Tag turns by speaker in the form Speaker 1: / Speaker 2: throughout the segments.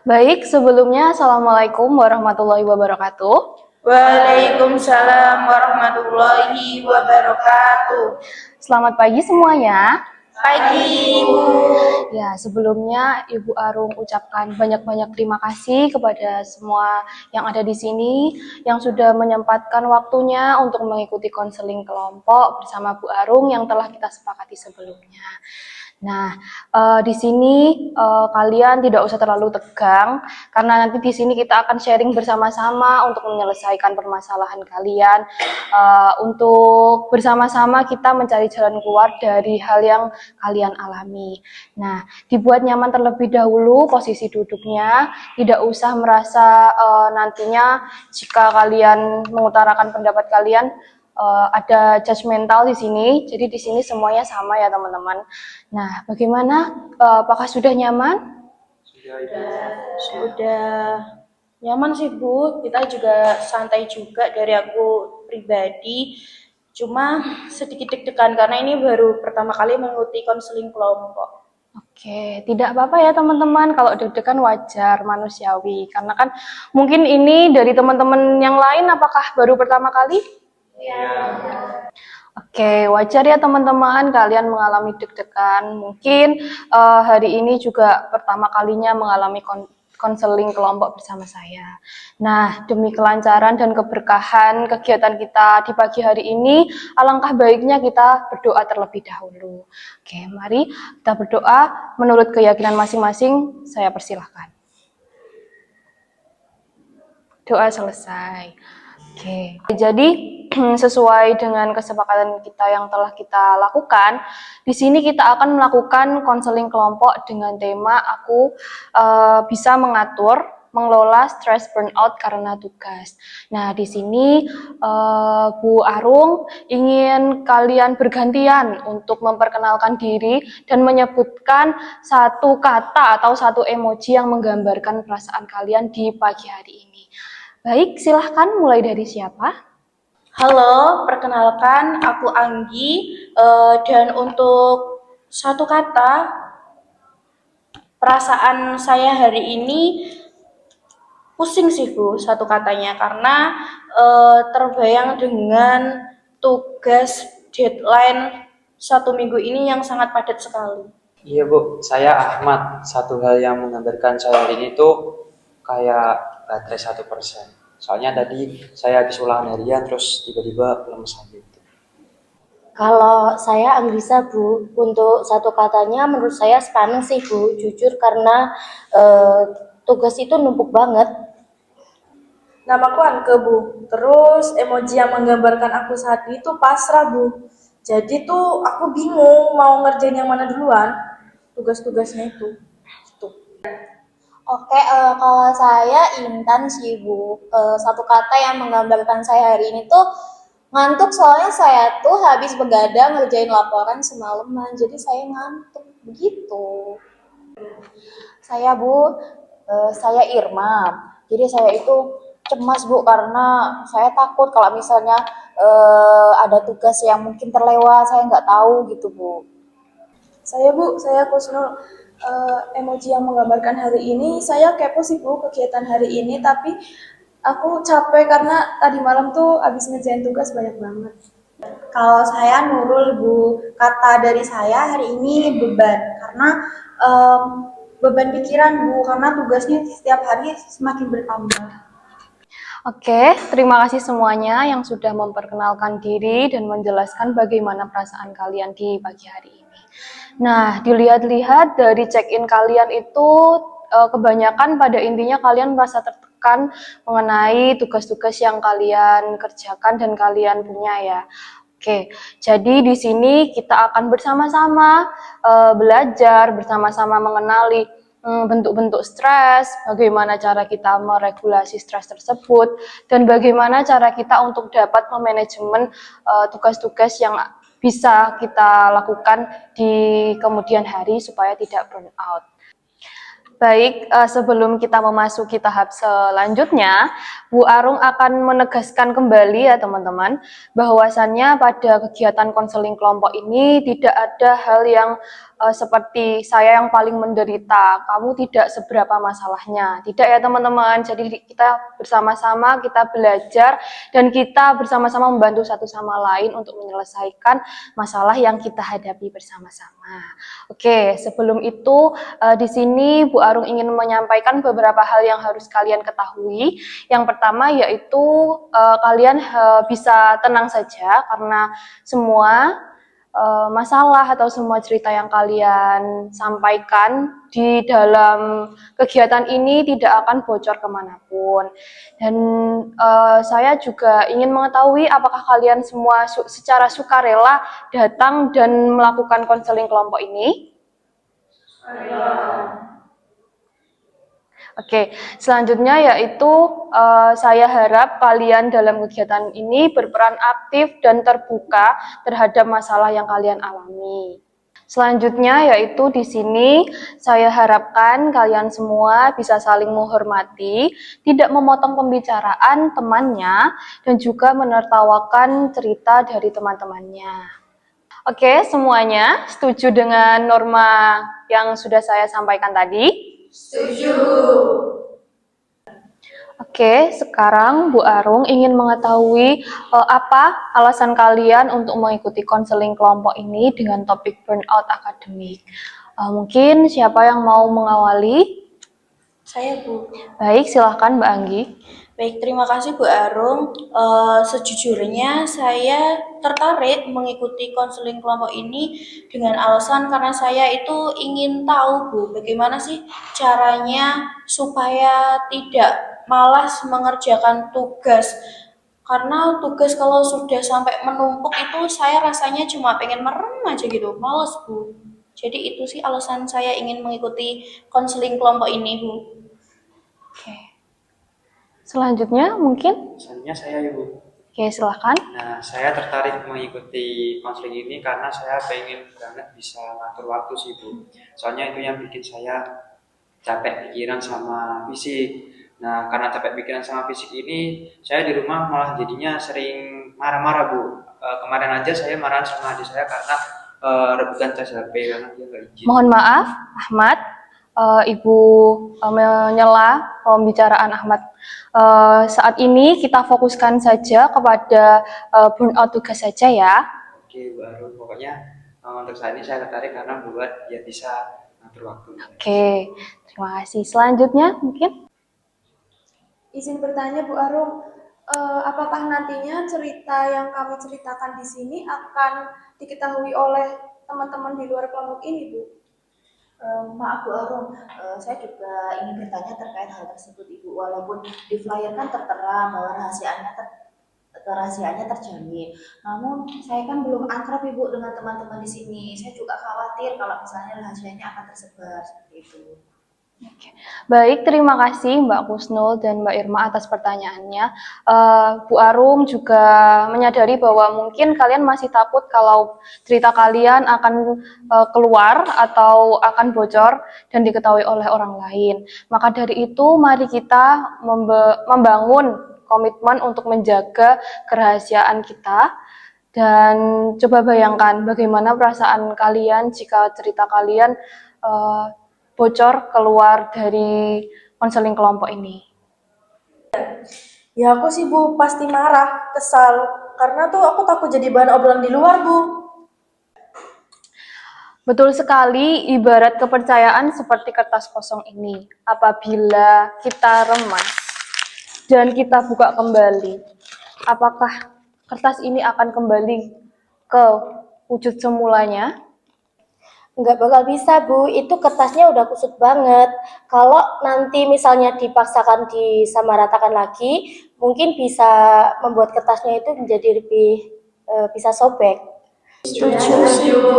Speaker 1: Baik, sebelumnya Assalamualaikum warahmatullahi wabarakatuh.
Speaker 2: Waalaikumsalam warahmatullahi wabarakatuh.
Speaker 1: Selamat pagi semuanya.
Speaker 2: Pagi, Ibu.
Speaker 1: Ya, sebelumnya Ibu Arung ucapkan banyak-banyak terima kasih kepada semua yang ada di sini yang sudah menyempatkan waktunya untuk mengikuti konseling kelompok bersama Bu Arung yang telah kita sepakati sebelumnya. Nah, di sini kalian tidak usah terlalu tegang karena nanti di sini kita akan sharing bersama-sama untuk menyelesaikan permasalahan kalian, untuk bersama-sama kita mencari jalan keluar dari hal yang kalian alami. Nah, dibuat nyaman terlebih dahulu posisi duduknya, tidak usah merasa nantinya jika kalian mengutarakan pendapat kalian ada judgmental di sini. Jadi di sini semuanya sama ya teman-teman. Nah, bagaimana? Apakah sudah nyaman?
Speaker 2: Sudah nyaman sih, Bu. Kita juga santai juga dari aku pribadi. Cuma sedikit deg-degan karena ini baru pertama kali mengikuti konseling kelompok.
Speaker 1: Oke, tidak apa-apa ya teman-teman. Kalau deg-degan wajar, manusiawi. Karena kan mungkin ini dari teman-teman yang lain, apakah baru pertama kali?
Speaker 2: Iya.
Speaker 1: Oke, wajar ya teman-teman kalian mengalami deg-degan. Mungkin hari ini juga pertama kalinya mengalami konseling kelompok bersama saya. Nah, demi kelancaran dan keberkahan kegiatan kita di pagi hari ini, alangkah baiknya kita berdoa terlebih dahulu. Oke, mari kita berdoa menurut keyakinan masing-masing. Saya persilahkan. Doa selesai. Oke, jadi sesuai dengan kesepakatan kita yang telah kita lakukan, di sini kita akan melakukan konseling kelompok dengan tema aku bisa mengelola stres burnout karena tugas. Nah, di sini Bu Arung ingin kalian bergantian untuk memperkenalkan diri dan menyebutkan satu kata atau satu emoji yang menggambarkan perasaan kalian di pagi hari ini. Baik, silahkan mulai dari siapa?
Speaker 2: Halo, perkenalkan aku Anggi. Dan untuk satu kata, perasaan saya hari ini pusing sih, Bu, satu katanya karena terbayang dengan tugas deadline 1 minggu ini yang sangat padat sekali.
Speaker 3: Iya Bu, saya Ahmad. Satu hal yang menggambarkan saya hari ini tuh kayak baterai 1%. Soalnya tadi saya habis ulangan harian terus tiba-tiba lemes aja gitu.
Speaker 4: Kalau saya Anggisa Bu, untuk satu katanya menurut saya stunning sih Bu, jujur karena tugas itu numpuk banget.
Speaker 2: Namaku Anke, Bu. Terus emoji yang menggambarkan aku saat itu pasrah, Bu. Jadi tuh aku bingung mau ngerjain yang mana duluan tugas-tugasnya itu. Gitu.
Speaker 4: Oke, kalau saya Intan sih Bu, satu kata yang menggambarkan saya hari ini tuh ngantuk, soalnya saya tuh habis begadang ngerjain laporan semalaman, jadi saya ngantuk begitu. Saya Bu, saya Irma. Jadi saya itu cemas Bu karena saya takut kalau misalnya ada tugas yang mungkin terlewat, saya nggak tahu gitu Bu.
Speaker 5: Saya Bu, saya Kusnul. Emoji yang menggambarkan hari ini, saya kepo sih Bu kegiatan hari ini, tapi aku capek karena tadi malam tuh habis ngerjain tugas banyak banget.
Speaker 2: Kalau saya Nurul, Bu, kata dari saya hari ini beban karena beban pikiran, Bu, karena tugasnya setiap hari semakin bertambah.
Speaker 1: Oke, terima kasih semuanya yang sudah memperkenalkan diri dan menjelaskan bagaimana perasaan kalian di pagi hari ini. Nah, dilihat-lihat dari check-in kalian itu kebanyakan pada intinya kalian merasa tertekan mengenai tugas-tugas yang kalian kerjakan dan kalian punya ya. Oke, jadi di sini kita akan bersama-sama belajar, bersama-sama mengenali bentuk-bentuk stres, bagaimana cara kita meregulasi stres tersebut, dan bagaimana cara kita untuk dapat memanajemen tugas-tugas yang bisa kita lakukan di kemudian hari supaya tidak burn out. Baik, sebelum kita memasuki tahap selanjutnya, Bu Arung akan menegaskan kembali ya teman-teman, bahwasannya pada kegiatan konseling kelompok ini tidak ada hal yang seperti saya yang paling menderita, kamu tidak seberapa masalahnya. Tidak ya teman-teman, jadi kita bersama-sama, kita belajar, dan kita bersama-sama membantu satu sama lain untuk menyelesaikan masalah yang kita hadapi bersama-sama. Oke, sebelum itu di sini Bu Arung ingin menyampaikan beberapa hal yang harus kalian ketahui. Yang pertama yaitu kalian bisa tenang saja karena semua masalah atau semua cerita yang kalian sampaikan di dalam kegiatan ini tidak akan bocor kemanapun. Dan saya juga ingin mengetahui apakah kalian semua secara sukarela datang dan melakukan konseling kelompok ini? Oke, selanjutnya yaitu saya harap kalian dalam kegiatan ini berperan aktif dan terbuka terhadap masalah yang kalian alami. Selanjutnya yaitu di sini saya harapkan kalian semua bisa saling menghormati, tidak memotong pembicaraan temannya, dan juga menertawakan cerita dari teman-temannya. Oke, semuanya setuju dengan norma yang sudah saya sampaikan tadi? Oke, sekarang Bu Arung ingin mengetahui apa alasan kalian untuk mengikuti konseling kelompok ini dengan topik burnout akademik. Mungkin siapa yang mau mengawali?
Speaker 2: Saya, Bu.
Speaker 1: Baik, silahkan Mbak Anggi.
Speaker 2: Baik, terima kasih Bu Arung. Sejujurnya saya tertarik mengikuti konseling kelompok ini dengan alasan karena saya itu ingin tahu Bu, bagaimana sih caranya supaya tidak malas mengerjakan tugas. Karena tugas kalau sudah sampai menumpuk itu saya rasanya cuma pengen merem aja gitu, males Bu. Jadi itu sih alasan saya ingin mengikuti konseling kelompok ini Bu.
Speaker 1: Oke. Selanjutnya mungkin?
Speaker 3: Misalnya saya Ibu.
Speaker 1: Oke, silahkan.
Speaker 3: Nah, saya tertarik mengikuti konseling ini karena saya pengen banget bisa ngatur waktu sih Bu. Soalnya itu yang bikin saya capek pikiran sama fisik. Nah, karena capek pikiran sama fisik ini, saya di rumah malah jadinya sering marah-marah Bu. Kemarin aja saya marah sama adik saya karena rebutan tes HP karena dia nggak izin.
Speaker 1: Mohon maaf, Ahmad. Ibu menyela pembicaraan Ahmad. Saat ini kita fokuskan saja kepada burnout tugas saja ya.
Speaker 3: Oke, baru pokoknya untuk saat ini saya tertarik karena buat dia bisa ngatur waktu.
Speaker 1: Oke, terima kasih. Selanjutnya mungkin?
Speaker 5: Izin bertanya Bu Arum, apakah nantinya cerita yang kami ceritakan di sini akan diketahui oleh teman-teman di luar kelompok ini, Bu?
Speaker 6: Maaf Bu Arum, saya juga ingin bertanya terkait hal tersebut Ibu. Walaupun di flyer kan tertera bahwa rahasianya terjamin. Namun saya kan belum akrab Ibu dengan teman-teman di sini. Saya juga khawatir kalau misalnya rahasianya akan tersebar seperti itu.
Speaker 1: Baik, terima kasih Mbak Kusnul dan Mbak Irma atas pertanyaannya. Bu Arum juga menyadari bahwa mungkin kalian masih takut kalau cerita kalian akan keluar atau akan bocor dan diketahui oleh orang lain. Maka dari itu, mari kita membangun komitmen untuk menjaga kerahasiaan kita. Dan coba bayangkan bagaimana perasaan kalian jika cerita kalian bocor keluar dari konseling kelompok ini.
Speaker 7: Ya aku sih Bu pasti marah, kesal, karena tuh aku takut jadi bahan obrolan di luar Bu.
Speaker 1: Betul sekali, ibarat kepercayaan seperti kertas kosong ini. Apabila kita remas dan kita buka kembali, apakah kertas ini akan kembali ke wujud semulanya?
Speaker 4: Nggak bakal bisa, Bu. Itu kertasnya udah kusut banget. Kalau nanti misalnya dipaksakan disamaratakan lagi, mungkin bisa membuat kertasnya itu menjadi lebih bisa sobek.
Speaker 2: Setuju sih Bu.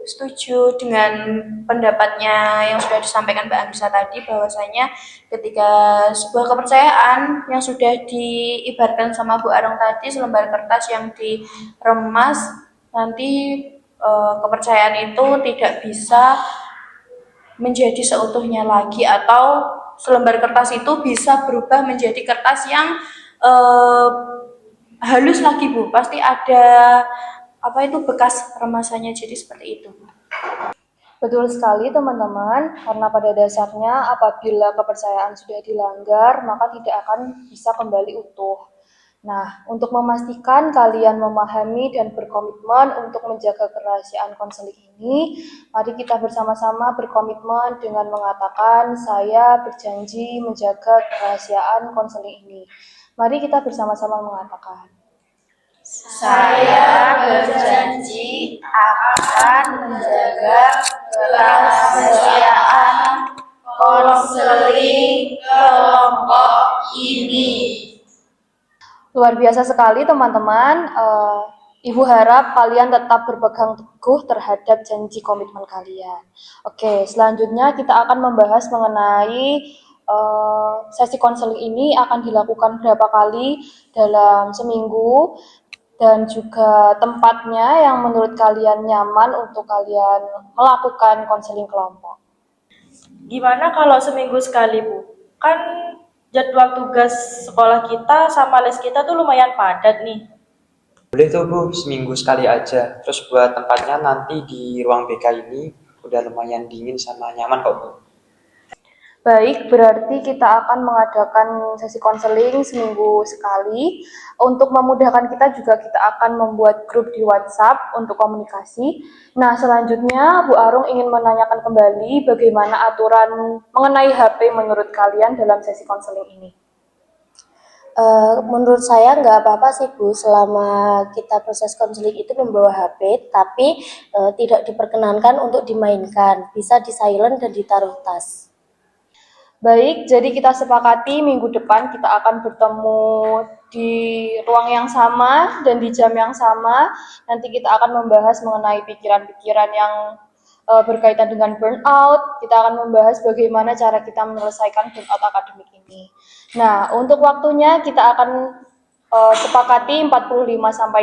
Speaker 2: Setuju dengan pendapatnya yang sudah disampaikan Mbak Anissa tadi, bahwasanya ketika sebuah kepercayaan yang sudah diibaratkan sama Bu Arung tadi, selembar kertas yang diremas, nanti kepercayaan itu tidak bisa menjadi seutuhnya lagi, atau selembar kertas itu bisa berubah menjadi kertas yang halus lagi Bu. Pasti ada bekas remasannya, jadi seperti itu.
Speaker 1: Betul sekali teman-teman, karena pada dasarnya apabila kepercayaan sudah dilanggar, maka tidak akan bisa kembali utuh. Nah, untuk memastikan kalian memahami dan berkomitmen untuk menjaga kerahasiaan konseling ini, mari kita bersama-sama berkomitmen dengan mengatakan, saya berjanji menjaga kerahasiaan konseling ini. Mari kita bersama-sama mengatakan.
Speaker 2: Saya berjanji akan menjaga kerahasiaan konseling kelompok ini.
Speaker 1: Luar biasa sekali teman-teman. Ibu harap kalian tetap berpegang teguh terhadap janji komitmen kalian. Oke, selanjutnya kita akan membahas mengenai sesi konseling ini akan dilakukan berapa kali dalam seminggu dan juga tempatnya yang menurut kalian nyaman untuk kalian melakukan konseling kelompok.
Speaker 7: Gimana kalau seminggu sekali, Bu? Kan jadwal tugas sekolah kita sama les kita tuh lumayan padat nih.
Speaker 3: Boleh tuh Bu, seminggu sekali aja. Terus buat tempatnya nanti di ruang BK ini udah lumayan dingin sama nyaman kok Bu.
Speaker 1: Baik, berarti kita akan mengadakan sesi konseling seminggu sekali. Untuk memudahkan kita juga kita akan membuat grup di WhatsApp untuk komunikasi. Nah, selanjutnya Bu Arung ingin menanyakan kembali bagaimana aturan mengenai HP menurut kalian dalam sesi konseling ini.
Speaker 4: Menurut saya nggak apa-apa sih Bu, selama kita proses konseling itu membawa HP, tapi tidak diperkenankan untuk dimainkan, bisa di silent dan ditaruh tas.
Speaker 1: Baik, jadi kita sepakati minggu depan kita akan bertemu di ruang yang sama dan di jam yang sama. Nanti kita akan membahas mengenai pikiran-pikiran yang berkaitan dengan burnout. Kita akan membahas bagaimana cara kita menyelesaikan burnout akademik ini. Nah, untuk waktunya kita akan sepakati 45-60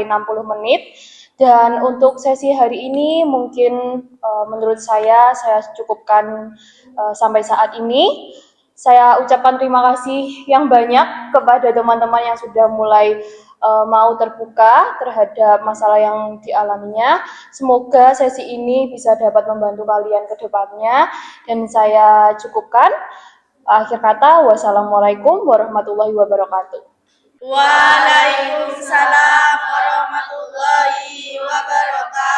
Speaker 1: menit. Dan untuk sesi hari ini mungkin menurut saya cukupkan sampai saat ini. Saya ucapkan terima kasih yang banyak kepada teman-teman yang sudah mulai mau terbuka terhadap masalah yang dialaminya. Semoga sesi ini bisa dapat membantu kalian ke depannya. Dan saya cukupkan. Akhir kata, wassalamualaikum warahmatullahi wabarakatuh.
Speaker 2: Waalaikumsalam warahmatullahi wabarakatuh.